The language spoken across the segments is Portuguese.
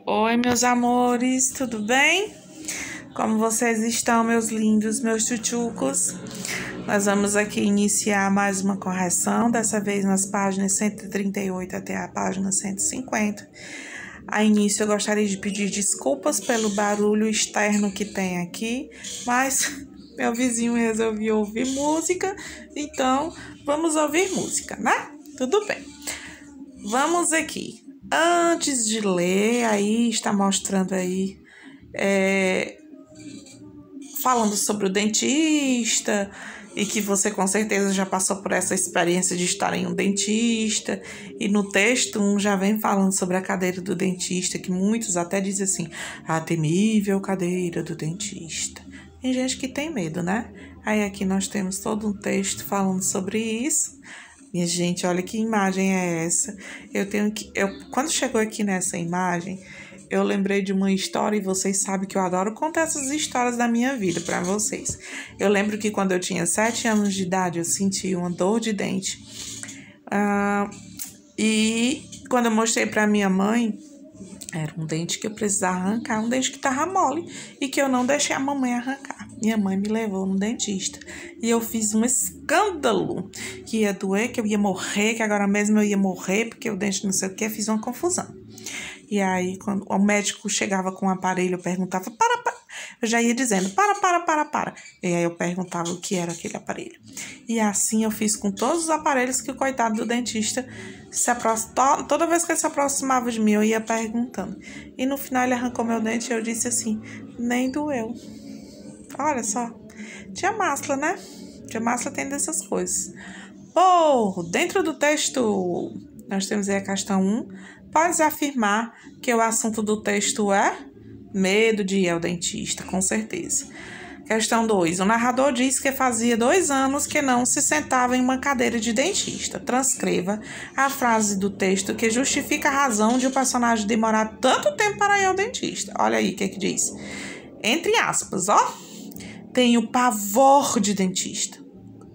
Oi, meus amores, tudo bem? Como vocês estão, meus lindos, meus tchutchucos? Nós vamos aqui iniciar mais uma correção, dessa vez nas páginas 138 até a página 150. A início, eu gostaria de pedir desculpas pelo barulho externo que tem aqui, mas meu vizinho resolveu ouvir música, então vamos ouvir música, né? Tudo bem. Vamos aqui. Antes de ler, aí está mostrando aí, falando sobre o dentista e que você com certeza já passou por essa experiência de estar em um dentista. E no texto 1 já vem falando sobre a cadeira do dentista, que muitos até dizem assim, a temível cadeira do dentista. Tem gente que tem medo, né? Aí aqui nós temos todo um texto falando sobre isso. Minha gente, olha que imagem é essa. Quando chegou aqui nessa imagem, eu lembrei de uma história, e vocês sabem que eu adoro contar essas histórias da minha vida para vocês. Eu lembro que quando eu tinha 7 anos de idade, eu senti uma dor de dente. E quando eu mostrei para minha mãe, era um dente que eu precisava arrancar, um dente que tava mole e que eu não deixei a mamãe arrancar. Minha mãe me levou no dentista e eu fiz um escândalo, que ia doer, que eu ia morrer, que agora mesmo eu ia morrer, porque o dente não sei o que, fiz uma confusão. E aí, quando o médico chegava com o aparelho, eu perguntava, para. Eu já ia dizendo, para. E aí eu perguntava o que era aquele aparelho. E assim eu fiz com todos os aparelhos que o coitado do dentista toda vez que ele se aproximava de mim, eu ia perguntando. E no final ele arrancou meu dente e eu disse assim, nem doeu. Olha só, tia Máscara, né? Tia Máscara tem dessas coisas. Dentro do texto, nós temos aí a questão 1. Pode afirmar que o assunto do texto é medo de ir ao dentista, com certeza. Questão 2. O narrador diz que fazia 2 anos que não se sentava em uma cadeira de dentista. Transcreva a frase do texto que justifica a razão de o personagem demorar tanto tempo para ir ao dentista. Olha aí o que diz. Entre aspas, ó. Tenho pavor de dentista.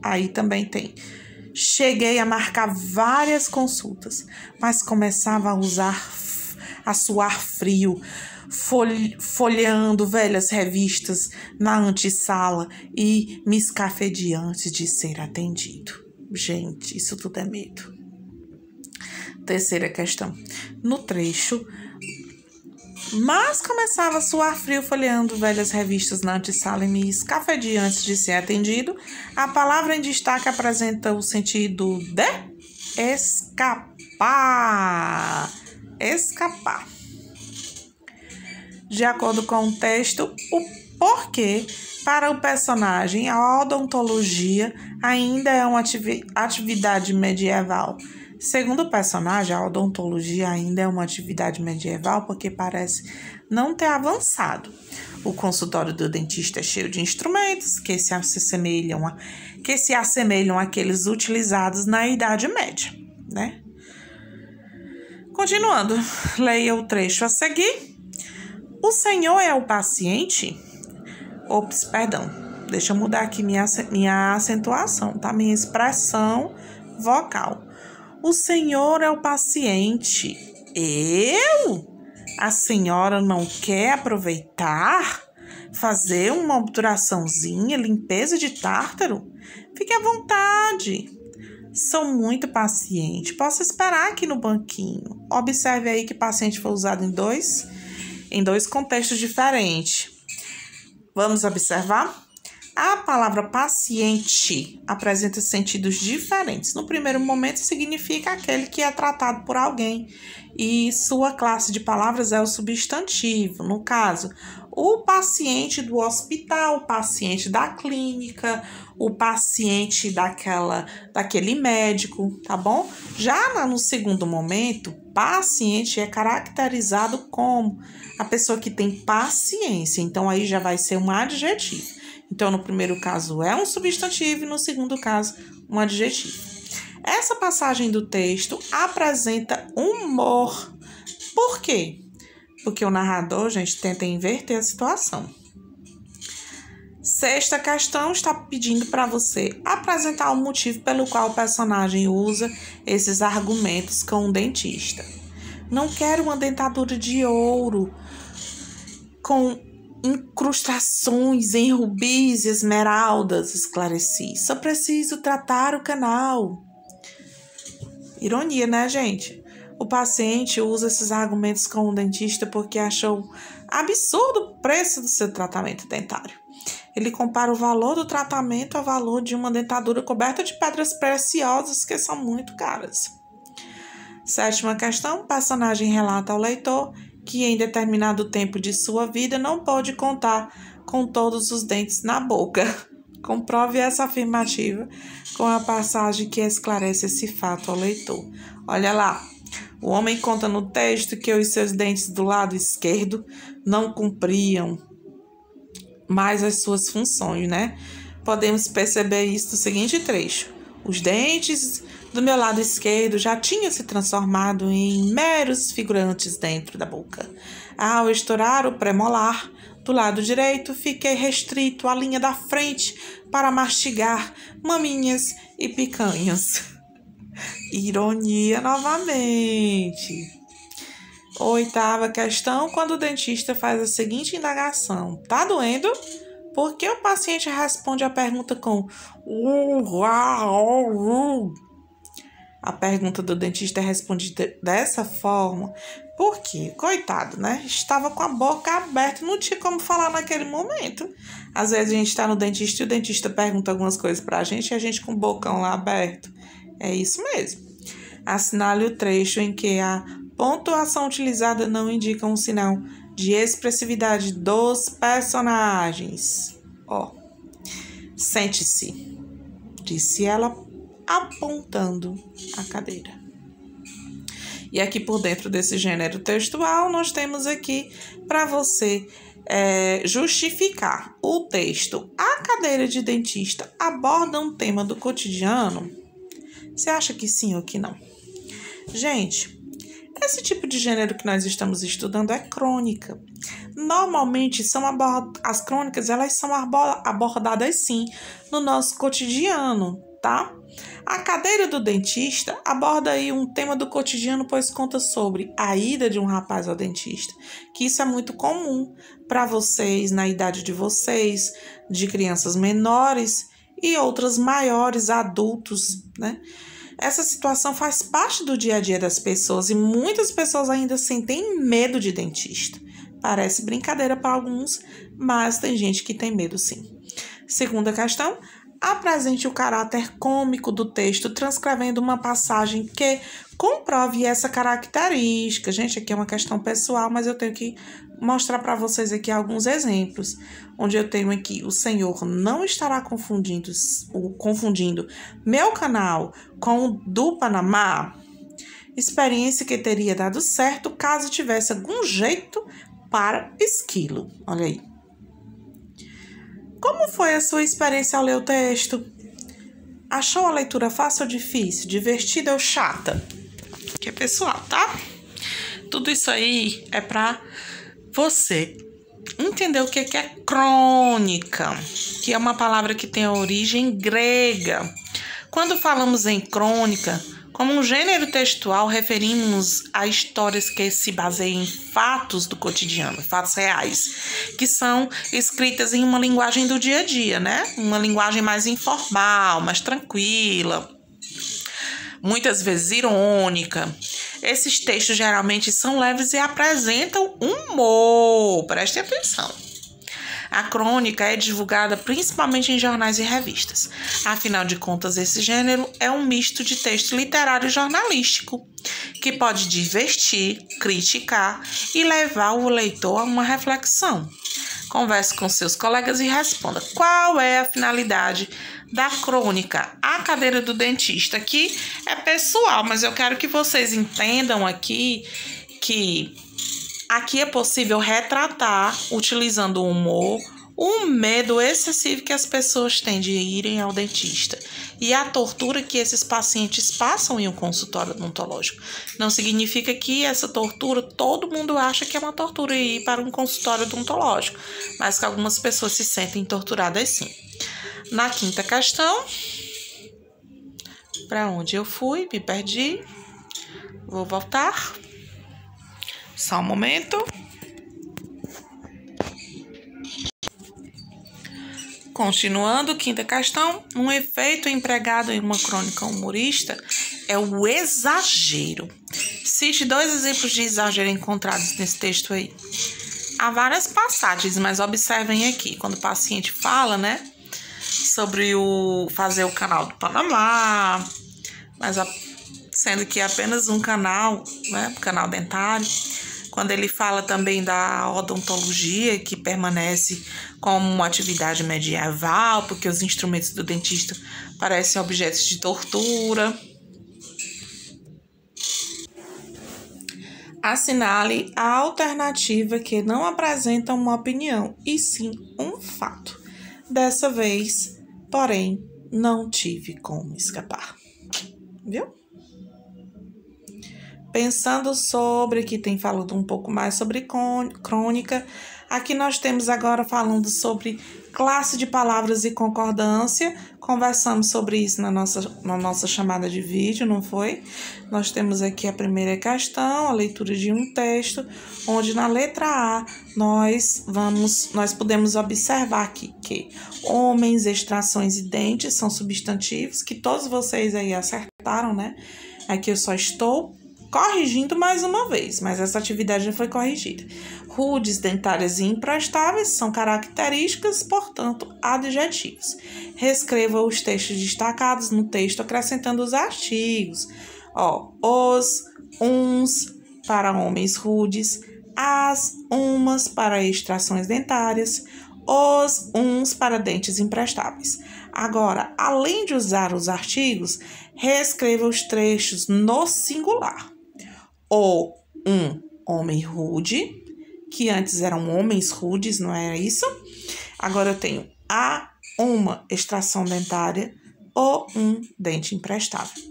Aí também tem. Cheguei a marcar várias consultas, mas começava a suar frio, folheando velhas revistas na antessala e me escafedi antes de ser atendido. Gente, isso tudo é medo. Terceira questão. No trecho, mas começava a suar frio folheando velhas revistas na antessala e me escafedi antes de ser atendido. A palavra em destaque apresenta o sentido de escapar. Escapar. De acordo com o texto, o porquê para o personagem a odontologia ainda é uma atividade medieval. Segundo o personagem, a odontologia ainda é uma atividade medieval porque parece não ter avançado. O consultório do dentista é cheio de instrumentos que se assemelham àqueles utilizados na Idade Média, né? Continuando, leia o trecho a seguir. O senhor é o paciente? Ops, perdão. Deixa eu mudar aqui minha acentuação, tá? Minha expressão vocal. O senhor é o paciente. Eu? A senhora não quer aproveitar? Fazer uma obturaçãozinha, limpeza de tártaro? Fique à vontade. Sou muito paciente. Posso esperar aqui no banquinho. Observe aí que paciente foi usado em dois contextos diferentes. Vamos observar? A palavra paciente apresenta sentidos diferentes. No primeiro momento, significa aquele que é tratado por alguém e sua classe de palavras é o substantivo. No caso, o paciente do hospital, o paciente da clínica, o paciente daquele médico, tá bom? Já no segundo momento, paciente é caracterizado como a pessoa que tem paciência. Então, aí já vai ser um adjetivo. Então, no primeiro caso é um substantivo e no segundo caso um adjetivo. Essa passagem do texto apresenta humor. Por quê? Porque o narrador, gente, tenta inverter a situação. Sexta questão está pedindo para você apresentar o motivo pelo qual o personagem usa esses argumentos com o dentista. Não quero uma dentadura de ouro com incrustações em rubis e esmeraldas, esclareci. Só preciso tratar o canal. Ironia, né, gente? O paciente usa esses argumentos com o dentista porque achou absurdo o preço do seu tratamento dentário. Ele compara o valor do tratamento ao valor de uma dentadura coberta de pedras preciosas que são muito caras. 7ª questão, o personagem relata ao leitor que em determinado tempo de sua vida não pôde contar com todos os dentes na boca. Comprove essa afirmativa com a passagem que esclarece esse fato ao leitor. Olha lá, o homem conta no texto que os seus dentes do lado esquerdo não cumpriam mais as suas funções, né? Podemos perceber isso no seguinte trecho. Os dentes do meu lado esquerdo já tinham se transformado em meros figurantes dentro da boca. Ao estourar o premolar do lado direito, fiquei restrito à linha da frente para mastigar maminhas e picanhas. Ironia novamente. 8ª questão, quando o dentista faz a seguinte indagação: tá doendo? Por que o paciente responde a pergunta com A pergunta do dentista é respondida dessa forma porque, coitado, né? Estava com a boca aberta, não tinha como falar naquele momento. Às vezes a gente está no dentista e o dentista pergunta algumas coisas pra gente e a gente com o bocão lá aberto. É isso mesmo. Assinale o trecho em que a pontuação utilizada não indica um sinal de expressividade dos personagens. Sente-se, disse ela, apontando a cadeira. E aqui por dentro desse gênero textual, nós temos aqui para você justificar o texto. A cadeira de dentista aborda um tema do cotidiano? Você acha que sim ou que não? Gente, esse tipo de gênero que nós estamos estudando é crônica. Normalmente, as crônicas elas são abordadas sim no nosso cotidiano, tá? A cadeira do dentista aborda aí um tema do cotidiano, pois conta sobre a ida de um rapaz ao dentista, que isso é muito comum para vocês, na idade de vocês, de crianças menores e outras maiores, adultos, né? Essa situação faz parte do dia a dia das pessoas e muitas pessoas ainda sentem medo de dentista. Parece brincadeira para alguns, mas tem gente que tem medo sim. 2ª questão, apresente o caráter cômico do texto, transcrevendo uma passagem que comprove essa característica. Gente, aqui é uma questão pessoal, mas eu tenho que mostrar para vocês aqui alguns exemplos, onde eu tenho aqui: o Senhor não estará confundindo meu canal com o do Panamá. Experiência que teria dado certo caso tivesse algum jeito para esquilo. Olha aí. Como foi a sua experiência ao ler o texto? Achou a leitura fácil ou difícil? Divertida ou chata? Que é pessoal, tá? Tudo isso aí é para você entender o que é crônica, que é uma palavra que tem a origem grega. Quando falamos em crônica, como um gênero textual, referimos-nos a histórias que se baseiam em fatos do cotidiano, fatos reais, que são escritas em uma linguagem do dia a dia, né? Uma linguagem mais informal, mais tranquila, muitas vezes irônica. Esses textos geralmente são leves e apresentam humor. Preste atenção. A crônica é divulgada principalmente em jornais e revistas. Afinal de contas, esse gênero é um misto de texto literário e jornalístico, que pode divertir, criticar e levar o leitor a uma reflexão. Converse com seus colegas e responda: qual é a finalidade da crônica? A cadeira do dentista aqui é pessoal, mas eu quero que vocês entendam aqui que aqui é possível retratar, utilizando o humor, o medo excessivo que as pessoas têm de irem ao dentista e a tortura que esses pacientes passam em um consultório odontológico. Não significa que essa tortura, todo mundo acha que é uma tortura ir para um consultório odontológico, mas que algumas pessoas se sentem torturadas sim. Na 5ª questão, para onde eu fui, me perdi, vou voltar. Só um momento. Continuando, quinta questão. Um efeito empregado em uma crônica humorista é o exagero. Cite 2 exemplos de exagero encontrados nesse texto aí. Há várias passagens, mas observem aqui, quando o paciente fala, né, sobre fazer o canal do Panamá, mas sendo que é apenas um canal, né, canal dentário. Quando ele fala também da odontologia, que permanece como uma atividade medieval, porque os instrumentos do dentista parecem objetos de tortura. Assinale a alternativa que não apresenta uma opinião, e sim um fato. Dessa vez, porém, não tive como escapar. Viu? Pensando sobre, que tem falado um pouco mais sobre crônica, aqui nós temos agora falando sobre classe de palavras e concordância. Conversamos sobre isso na nossa chamada de vídeo, não foi? Nós temos aqui a primeira questão, a leitura de um texto, onde na letra A nós podemos observar aqui que homens, extrações e dentes são substantivos, que todos vocês aí acertaram, né? Aqui eu só estou corrigindo mais uma vez, mas essa atividade já foi corrigida. Rudes, dentárias e imprestáveis são características, portanto, adjetivos. Reescreva os textos destacados no texto, acrescentando os artigos. Os, uns para homens rudes, as, umas para extrações dentárias, os, uns para dentes imprestáveis. Agora, além de usar os artigos, reescreva os trechos no singular. O, um homem rude, que antes eram homens rudes, não era isso? Agora eu tenho a, uma extração dentária, ou um dente emprestável.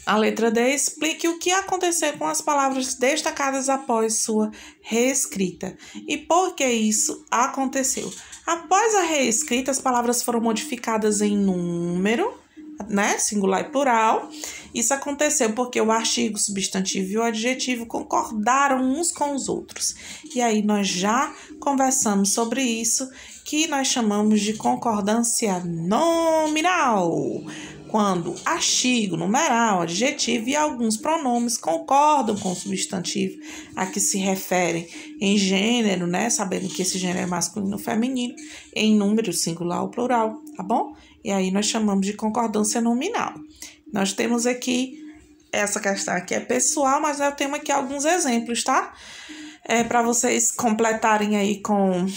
A letra D, explique o que aconteceu com as palavras destacadas após sua reescrita e por que isso aconteceu. Após a reescrita, as palavras foram modificadas em número, né, singular e plural. Isso aconteceu porque o artigo, o substantivo e o adjetivo concordaram uns com os outros. E aí nós já conversamos sobre isso, que nós chamamos de concordância nominal. Quando artigo, numeral, adjetivo e alguns pronomes concordam com o substantivo a que se referem em gênero, né? Sabendo que esse gênero é masculino ou feminino, em número, singular ou plural, tá bom? E aí nós chamamos de concordância nominal. Nós temos aqui, essa questão aqui é pessoal, mas eu tenho aqui alguns exemplos, tá? Para vocês completarem aí com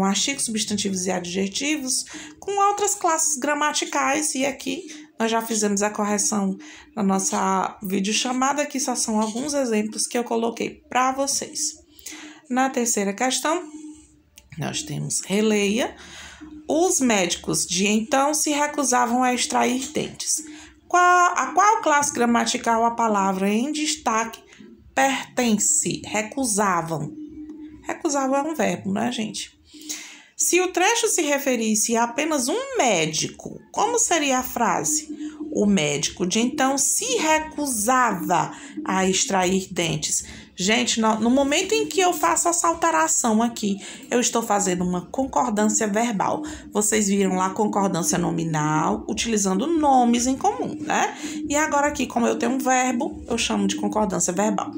artigos, substantivos e adjetivos, com outras classes gramaticais, e aqui nós já fizemos a correção na nossa videochamada, que só são alguns exemplos que eu coloquei para vocês. Na terceira questão, nós temos releia. Os médicos de então se recusavam a extrair dentes. A qual classe gramatical a palavra em destaque pertence? Recusavam. Recusavam é um verbo, né, gente? Se o trecho se referisse a apenas um médico, como seria a frase? O médico de então se recusava a extrair dentes. Gente, no momento em que eu faço essa alteração aqui, eu estou fazendo uma concordância verbal. Vocês viram lá concordância nominal, utilizando nomes em comum, né? E agora aqui, como eu tenho um verbo, eu chamo de concordância verbal.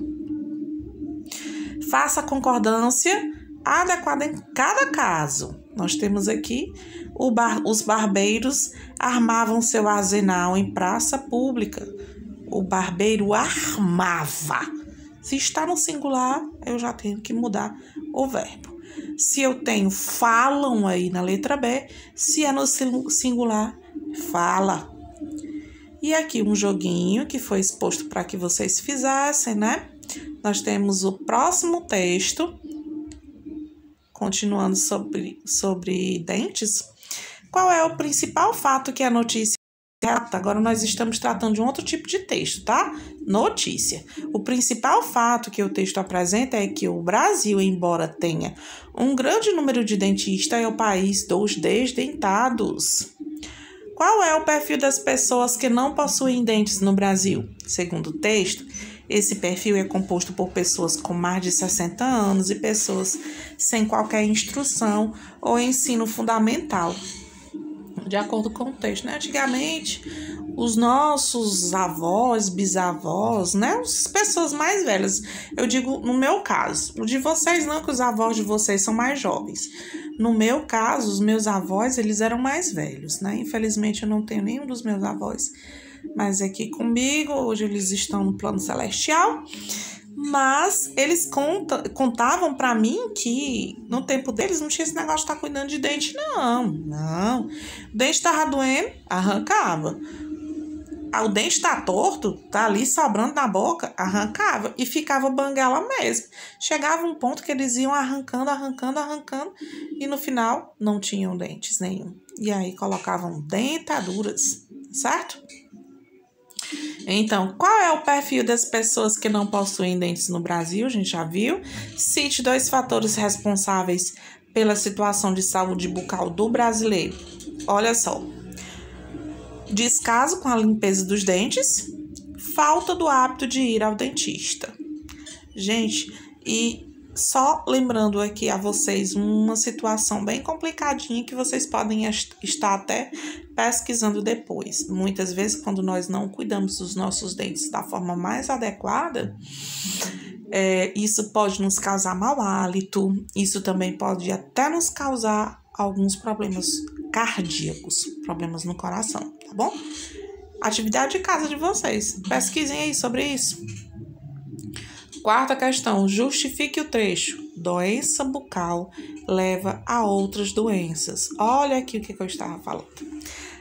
Faça a concordância adequada em cada caso. Nós temos aqui os barbeiros armavam seu arsenal em praça pública. O barbeiro armava. Se está no singular, eu já tenho que mudar o verbo. Se eu tenho falam aí na letra B, se é no singular, fala. E aqui um joguinho que foi exposto para que vocês fizessem, né? Nós temos o próximo texto, continuando sobre dentes. Qual é o principal fato que a notícia trata? Agora nós estamos tratando de um outro tipo de texto, tá? Notícia. O principal fato que o texto apresenta é que o Brasil, embora tenha um grande número de dentistas, é o país dos desdentados. Qual é o perfil das pessoas que não possuem dentes no Brasil? Segundo o texto, Esse perfil é composto por pessoas com mais de 60 anos e pessoas sem qualquer instrução ou ensino fundamental, de acordo com o texto, né? Antigamente, os nossos avós, bisavós, né? As pessoas mais velhas, eu digo no meu caso, o de vocês não, que os avós de vocês são mais jovens. No meu caso, os meus avós, eles eram mais velhos, né? Infelizmente, eu não tenho nenhum dos meus avós mais aqui comigo. Hoje eles estão no plano celestial. Mas eles contavam pra mim que no tempo deles não tinha esse negócio de estar cuidando de dente, não. O dente tava doendo, arrancava. O dente tá torto, tá ali sobrando na boca, arrancava. E ficava banguela mesmo. Chegava um ponto que eles iam arrancando. E no final não tinham dentes nenhum. E aí colocavam dentaduras, certo? Então, qual é o perfil das pessoas que não possuem dentes no Brasil? A gente já viu. Cite 2 fatores responsáveis pela situação de saúde bucal do brasileiro. Olha só. Descaso com a limpeza dos dentes. Falta do hábito de ir ao dentista. Gente, e só lembrando aqui a vocês uma situação bem complicadinha que vocês podem estar até pesquisando depois. Muitas vezes, quando nós não cuidamos dos nossos dentes da forma mais adequada, isso pode nos causar mau hálito, isso também pode até nos causar alguns problemas cardíacos, problemas no coração, tá bom? Atividade de casa de vocês, pesquisem aí sobre isso. 4ª questão, justifique o trecho. Doença bucal leva a outras doenças. Olha aqui o que eu estava falando.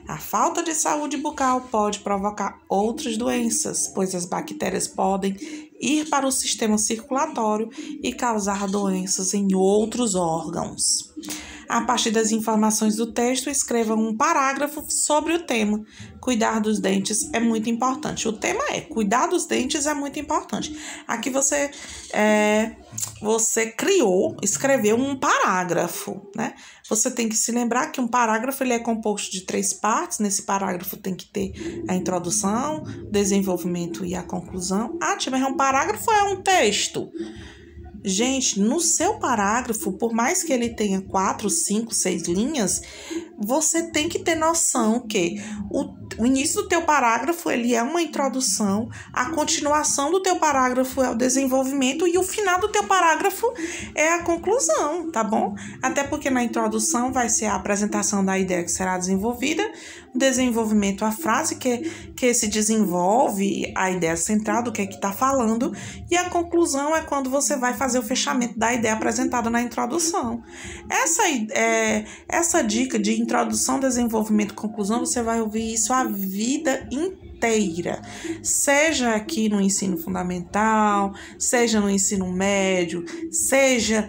A falta de saúde bucal pode provocar outras doenças, pois as bactérias podem ir para o sistema circulatório e causar doenças em outros órgãos. A partir das informações do texto, escreva um parágrafo sobre o tema. Cuidar dos dentes é muito importante. O tema é cuidar dos dentes é muito importante. Aqui você escreveu um parágrafo, né? Você tem que se lembrar que um parágrafo ele é composto de 3 partes. Nesse parágrafo tem que ter a introdução, o desenvolvimento e a conclusão. Mas é um parágrafo ou é um texto? Gente, no seu parágrafo, por mais que ele tenha 4, 5, 6 linhas, você tem que ter noção que o início do teu parágrafo ele é uma introdução, a continuação do teu parágrafo é o desenvolvimento e o final do teu parágrafo é a conclusão, tá bom? Até porque na introdução vai ser a apresentação da ideia que será desenvolvida, o desenvolvimento, a frase que se desenvolve, a ideia central do que é que está falando, e a conclusão é quando você vai fazer o fechamento da ideia apresentada na introdução. Essa dica de introdução, desenvolvimento, conclusão, você vai ouvir isso a vida inteira, seja aqui no ensino fundamental, seja no ensino médio, seja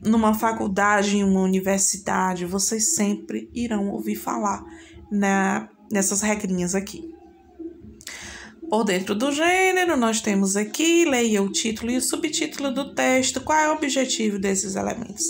numa faculdade, em uma universidade, vocês sempre irão ouvir falar nessas regrinhas aqui. Por dentro do gênero, nós temos aqui, leia o título e o subtítulo do texto. Qual é o objetivo desses elementos?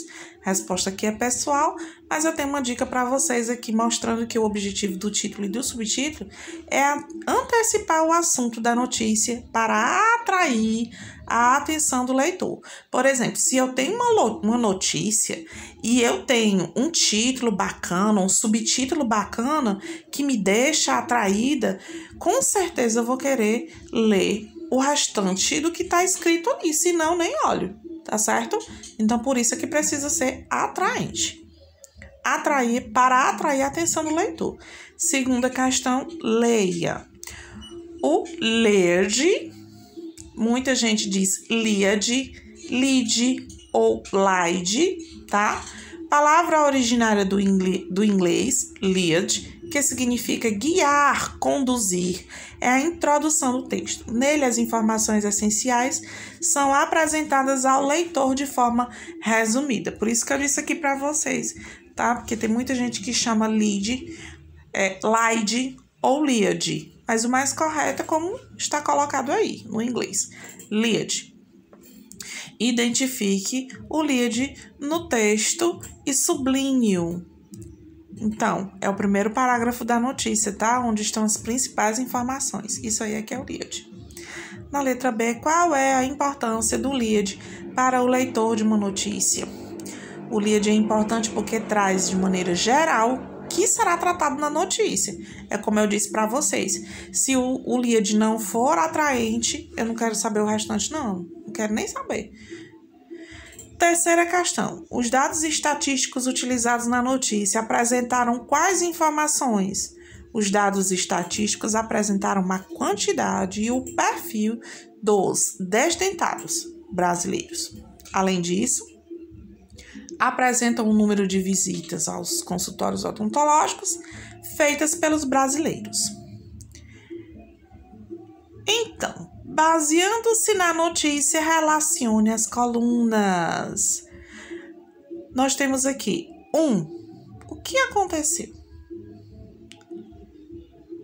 A resposta aqui é pessoal, mas eu tenho uma dica para vocês aqui, mostrando que o objetivo do título e do subtítulo é antecipar o assunto da notícia para atrair a atenção do leitor. Por exemplo, se eu tenho uma notícia e eu tenho um título bacana, um subtítulo bacana que me deixa atraída, com certeza eu vou querer ler o restante do que está escrito ali, senão nem olho, tá certo? Então, por isso é que precisa ser atraente. Para atrair a atenção do leitor. 2ª questão, leia. O ler-de, muita gente diz liad, lide ou lide, tá? Palavra originária do inglês, lead, que significa guiar, conduzir, é a introdução do texto. Nele, as informações essenciais são apresentadas ao leitor de forma resumida. Por isso que eu disse aqui para vocês, tá? Porque tem muita gente que chama lead, lide ou lead, mas o mais correto é como está colocado aí no inglês, lead. Identifique o lead no texto e sublinhe-o. Então, é o primeiro parágrafo da notícia, tá? Onde estão as principais informações. Isso aí é que é o lead. Na letra B, qual é a importância do lead para o leitor de uma notícia? O lead é importante porque traz de maneira geral o que será tratado na notícia. É como eu disse para vocês. Se o lead não for atraente, eu não quero saber o restante, não. Não quero nem saber. Terceira questão. Os dados estatísticos utilizados na notícia apresentaram quais informações? Os dados estatísticos apresentaram uma quantidade e o perfil dos desdentados brasileiros. Além disso, apresentam o número de visitas aos consultórios odontológicos feitas pelos brasileiros. Então, baseando-se na notícia, relacione as colunas. Nós temos aqui 1. O que aconteceu?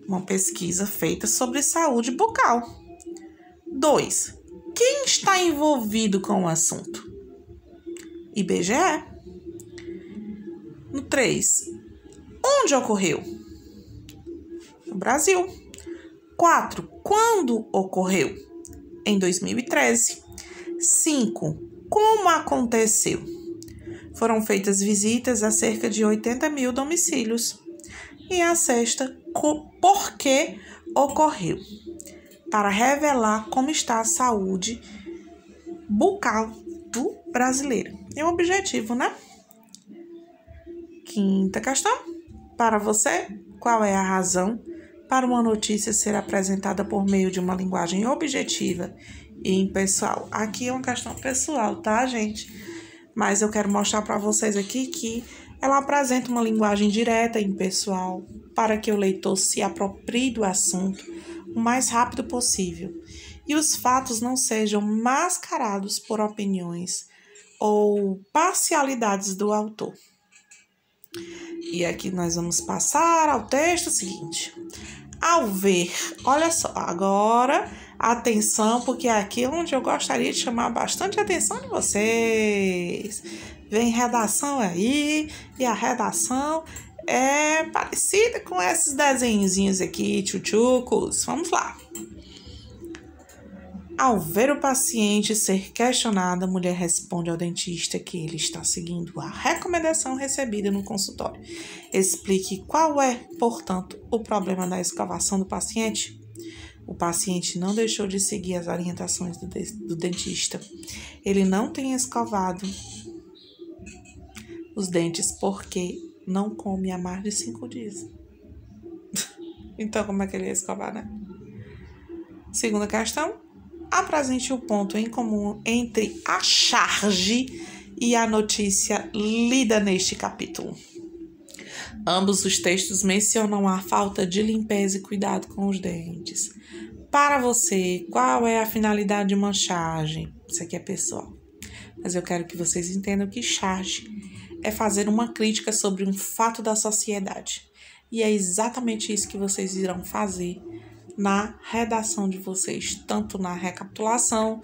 Uma pesquisa feita sobre saúde bucal. 2. Quem está envolvido com o assunto? IBGE. No 3. Onde ocorreu? No Brasil. 4. Quando ocorreu? Em 2013. 5. Como aconteceu? Foram feitas visitas a cerca de 80 mil domicílios. E a sexta, por que ocorreu? Para revelar como está a saúde bucal do brasileiro. É um objetivo, né? Quinta questão. Para você, qual é a razão para uma notícia ser apresentada por meio de uma linguagem objetiva e impessoal? Aqui é uma questão pessoal, tá, gente? Mas eu quero mostrar para vocês aqui que ela apresenta uma linguagem direta e impessoal para que o leitor se aproprie do assunto o mais rápido possível e os fatos não sejam mascarados por opiniões ou parcialidades do autor. E aqui nós vamos passar ao texto seguinte. Ao ver, olha só, agora atenção, porque aqui é onde eu gostaria de chamar bastante a atenção de vocês. Vem redação aí, e a redação é parecida com esses desenhozinhos aqui, tchutchucos. Vamos lá. Ao ver o paciente ser questionado, a mulher responde ao dentista que ele está seguindo a recomendação recebida no consultório. Explique qual é, portanto, o problema da escovação do paciente. O paciente não deixou de seguir as orientações do dentista. Ele não tem escovado os dentes porque não come há mais de 5 dias. Então, como é que ele ia escovar, né? Segunda questão. Apresente o ponto em comum entre a charge e a notícia lida neste capítulo. Ambos os textos mencionam a falta de limpeza e cuidado com os dentes. Para você, qual é a finalidade de uma charge? Isso aqui é pessoal. Mas eu quero que vocês entendam que charge é fazer uma crítica sobre um fato da sociedade. E é exatamente isso que vocês irão fazer na redação de vocês, tanto na recapitulação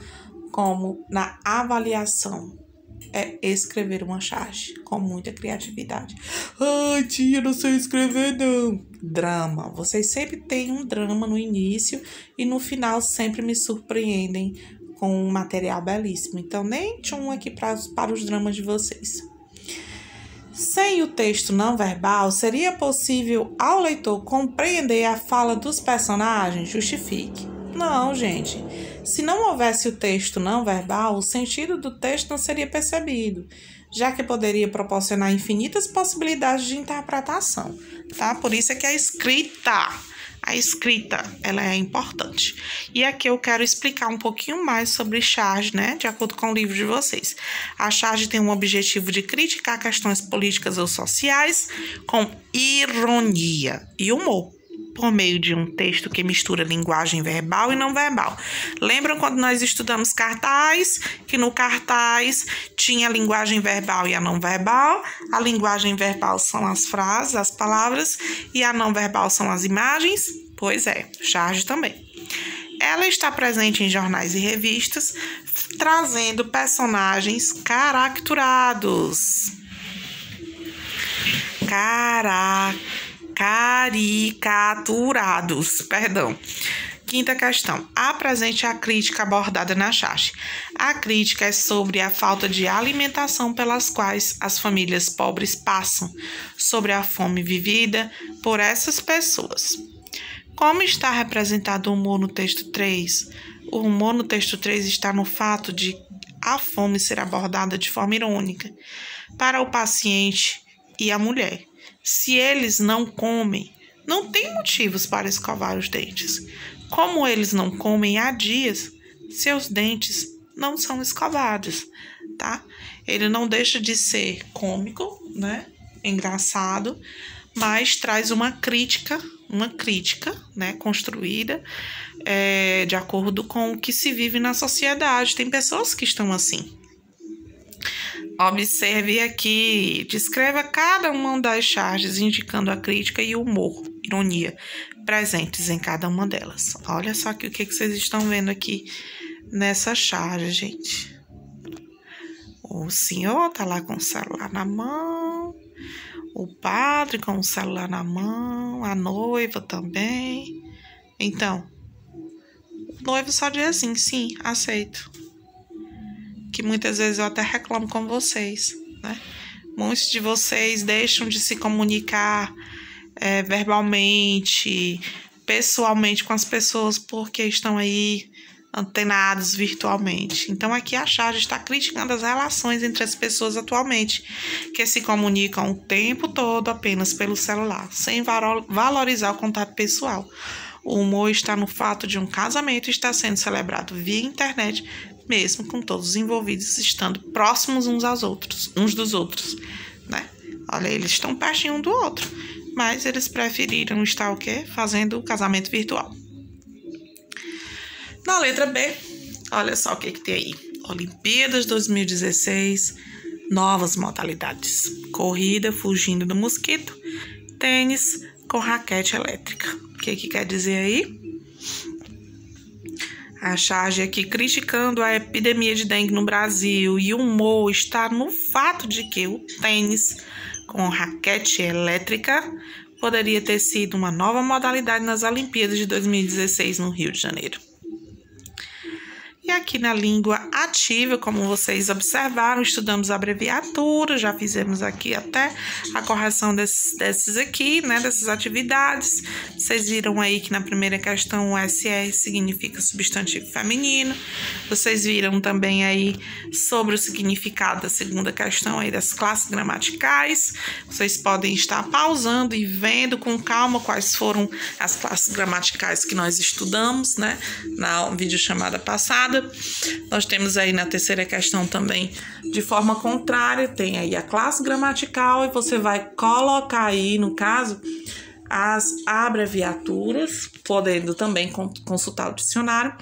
como na avaliação. É escrever uma charge com muita criatividade. Ai, tia, não sei escrever não. Drama. Vocês sempre têm um drama no início e no final sempre me surpreendem com um material belíssimo. Então, nem tchum aqui para os dramas de vocês. Sem o texto não verbal, seria possível ao leitor compreender a fala dos personagens? Justifique. Não, gente. Se não houvesse o texto não verbal, o sentido do texto não seria percebido, já que poderia proporcionar infinitas possibilidades de interpretação, tá? Por isso é que a escrita, ela é importante. E aqui eu quero explicar um pouquinho mais sobre charge, né? De acordo com o livro de vocês. A charge tem um objetivo de criticar questões políticas ou sociais com ironia e humor, por meio de um texto que mistura linguagem verbal e não verbal. Lembram quando nós estudamos cartaz? Que no cartaz tinha a linguagem verbal e a não verbal. A linguagem verbal são as frases, as palavras, e a não verbal são as imagens? Pois é, charge também. Ela está presente em jornais e revistas, trazendo personagens caricaturados, Quinta questão. Apresente a crítica abordada na charge. A crítica é sobre a falta de alimentação pelas quais as famílias pobres passam, sobre a fome vivida por essas pessoas. Como está representado o humor no texto 3? O humor no texto 3 está no fato de a fome ser abordada de forma irônica para o paciente e a mulher. Se eles não comem, não tem motivos para escovar os dentes. Como eles não comem há dias, seus dentes não são escovados, tá? Ele não deixa de ser cômico, né? Engraçado, mas traz uma crítica, né? Construída de acordo com o que se vive na sociedade. Tem pessoas que estão assim. Observe aqui, descreva cada uma das charges, indicando a crítica e o humor, ironia, presentes em cada uma delas. Olha só que o que vocês estão vendo aqui nessa charge, gente. O senhor tá lá com o celular na mão, o padre com o celular na mão, a noiva também. Então, o noivo só diz assim, sim, aceito. Que muitas vezes eu até reclamo com vocês, né? Muitos de vocês deixam de se comunicar verbalmente, pessoalmente com as pessoas porque estão aí antenados virtualmente. Então aqui a charge está criticando as relações entre as pessoas atualmente, que se comunicam o tempo todo apenas pelo celular, sem valorizar o contato pessoal. O humor está no fato de um casamento estar sendo celebrado via internet, mesmo com todos os envolvidos estando próximos uns dos outros, né? Olha, eles estão pertinho um do outro, mas eles preferiram estar o quê? Fazendo o casamento virtual. Na letra B, olha só o que tem aí. Olimpíadas 2016, novas modalidades. Corrida fugindo do mosquito, tênis com raquete elétrica. O que quer dizer aí? A charge aqui criticando a epidemia de dengue no Brasil e o humor está no fato de que o tênis com raquete elétrica poderia ter sido uma nova modalidade nas Olimpíadas de 2016 no Rio de Janeiro. E aqui na língua ativa, como vocês observaram, estudamos a abreviatura, já fizemos aqui até a correção desses aqui, né, dessas atividades. Vocês viram aí que na primeira questão o SR significa substantivo feminino. Vocês viram também aí sobre o significado da segunda questão aí das classes gramaticais. Vocês podem estar pausando e vendo com calma quais foram as classes gramaticais que nós estudamos, né, na videochamada passada. Nós temos aí na terceira questão também, de forma contrária, tem aí a classe gramatical e você vai colocar aí, no caso, as abreviaturas, podendo também consultar o dicionário.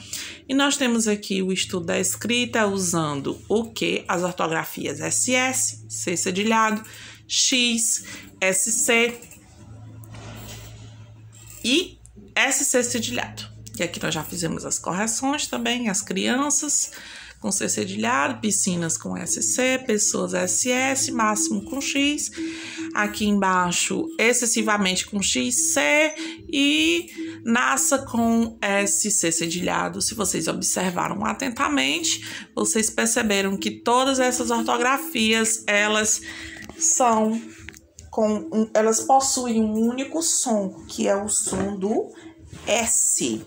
E nós temos aqui o estudo da escrita usando o que? As ortografias SS, C cedilhado, X, SC e SC cedilhado. E aqui nós já fizemos as correções também, as crianças com C cedilhado, piscinas com SC, pessoas SS, máximo com X, aqui embaixo excessivamente com XC e NASA com SC cedilhado. Se vocês observaram atentamente, vocês perceberam que todas essas ortografias, elas possuem um único som, que é o som do S.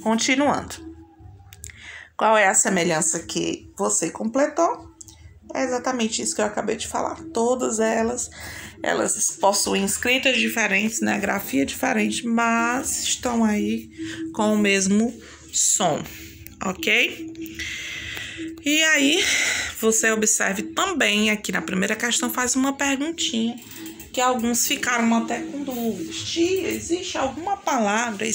Continuando. Qual é a semelhança que você completou? É exatamente isso que eu acabei de falar. Todas elas possuem escritas diferentes, né? Grafia diferente, mas estão aí com o mesmo som, ok? E aí, você observe também aqui na primeira questão, faz uma perguntinha que alguns ficaram até com dúvidas. Tia, existe alguma palavra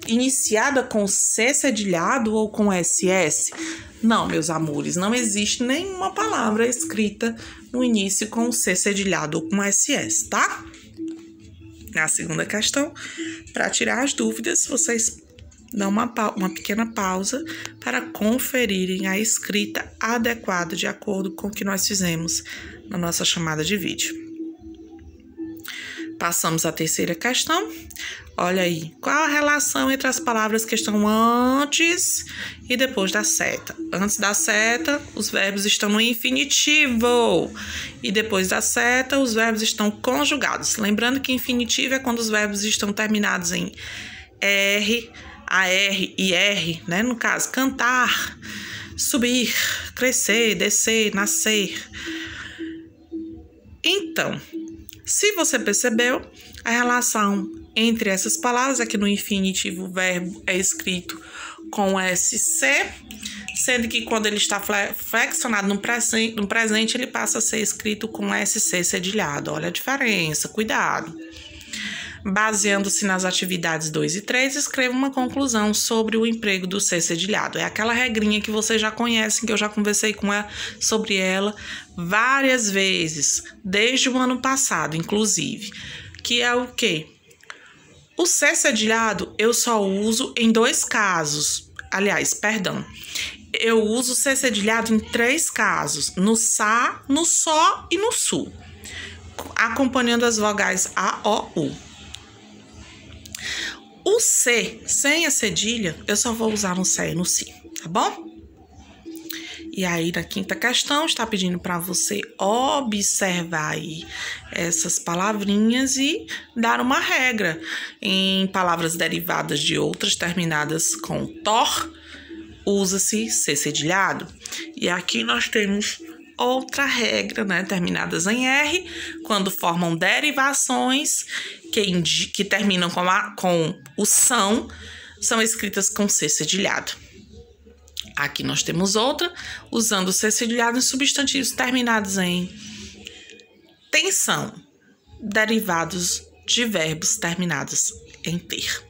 iniciada com C cedilhado ou com SS? Não, meus amores, não existe nenhuma palavra escrita no início com C cedilhado ou com SS, tá? Na segunda questão, para tirar as dúvidas, vocês dão uma pequena pausa para conferirem a escrita adequada de acordo com o que nós fizemos na nossa chamada de vídeo. Passamos à terceira questão. Olha aí, qual a relação entre as palavras que estão antes e depois da seta? Antes da seta, os verbos estão no infinitivo. E depois da seta, os verbos estão conjugados. Lembrando que infinitivo é quando os verbos estão terminados em R, AR e R, né? No caso, cantar, subir, crescer, descer, nascer. Então, se você percebeu, a relação entre essas palavras é que no infinitivo o verbo é escrito com SC, sendo que quando ele está flexionado no presente ele passa a ser escrito com SC cedilhado. Olha a diferença, cuidado. Baseando-se nas atividades 2 e 3, escreva uma conclusão sobre o emprego do C cedilhado. É aquela regrinha que vocês já conhecem, que eu já conversei sobre ela várias vezes, desde o ano passado, inclusive. Que é o quê? O C cedilhado eu só uso em 2 casos. Aliás, perdão. Eu uso o C cedilhado em 3 casos. No SA, no SO e no SU. Acompanhando as vogais A, O, U. O C, sem a cedilha, eu só vou usar no C e no Si, tá bom? E aí, na quinta questão, está pedindo para você observar aí essas palavrinhas e dar uma regra. Em palavras derivadas de outras terminadas com TOR, usa-se C cedilhado. E aqui nós temos outra regra, né? Terminadas em R, quando formam derivações que terminam com o são escritas com C cedilhado. Aqui nós temos outra, usando o C cedilhado em substantivos terminados em tensão, derivados de verbos terminados em ter.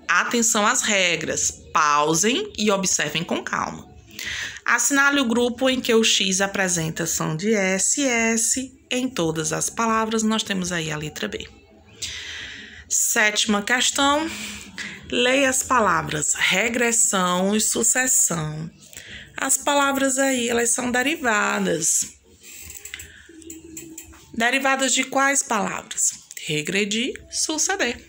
Atenção às regras, pausem e observem com calma. Assinale o grupo em que o X apresenta ação de SS em todas as palavras. Nós temos aí a letra B. Sétima questão. Leia as palavras regressão e sucessão. As palavras aí, elas são derivadas. Derivadas de quais palavras? Regredir, suceder.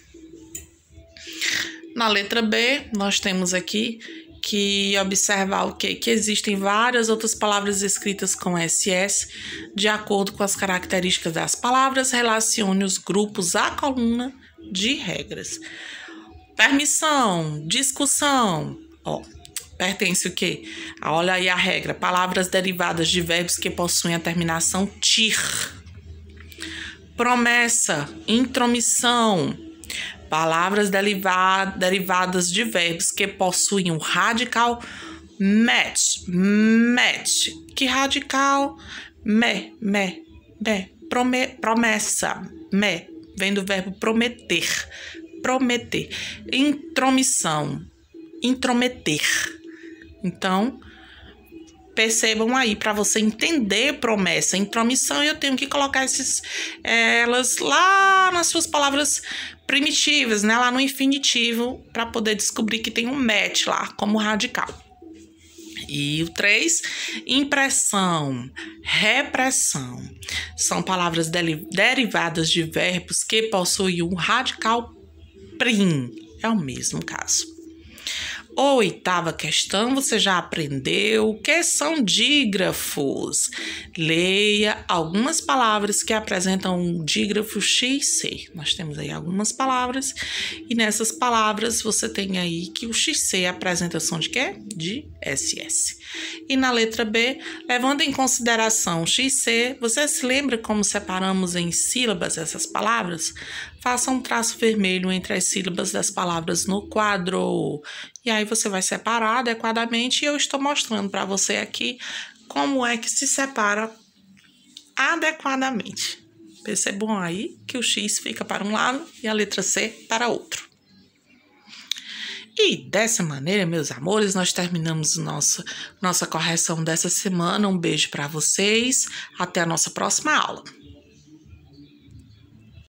Na letra B, nós temos aqui que observar o quê? Que existem várias outras palavras escritas com SS. De acordo com as características das palavras, relacione os grupos à coluna de regras. Permissão, discussão. Pertence o quê? Olha aí a regra. Palavras derivadas de verbos que possuem a terminação TIR. Promessa, intromissão. Palavras derivadas de verbos que possuem o radical match. Que radical? Promessa. Vem do verbo prometer. Intromissão. Intrometer. Então, percebam aí, para você entender promessa, intromissão, eu tenho que colocar elas lá nas suas palavras primitivas, né? Lá no infinitivo, para poder descobrir que tem um match lá, como radical. E o 3, impressão, repressão. São palavras derivadas de verbos que possuem um radical prim. É o mesmo caso. Oitava questão, você já aprendeu o que são dígrafos. Leia algumas palavras que apresentam um dígrafo XC. Nós temos aí algumas palavras e nessas palavras você tem aí que o XC é a apresentação de quê? De SS. E na letra B, levando em consideração o XC, você se lembra como separamos em sílabas essas palavras? Faça um traço vermelho entre as sílabas das palavras no quadro. E aí você vai separar adequadamente e eu estou mostrando para você aqui como é que se separa adequadamente. Percebam aí que o X fica para um lado e a letra C para outro. E dessa maneira, meus amores, nós terminamos nossa correção dessa semana. Um beijo para vocês. Até a nossa próxima aula.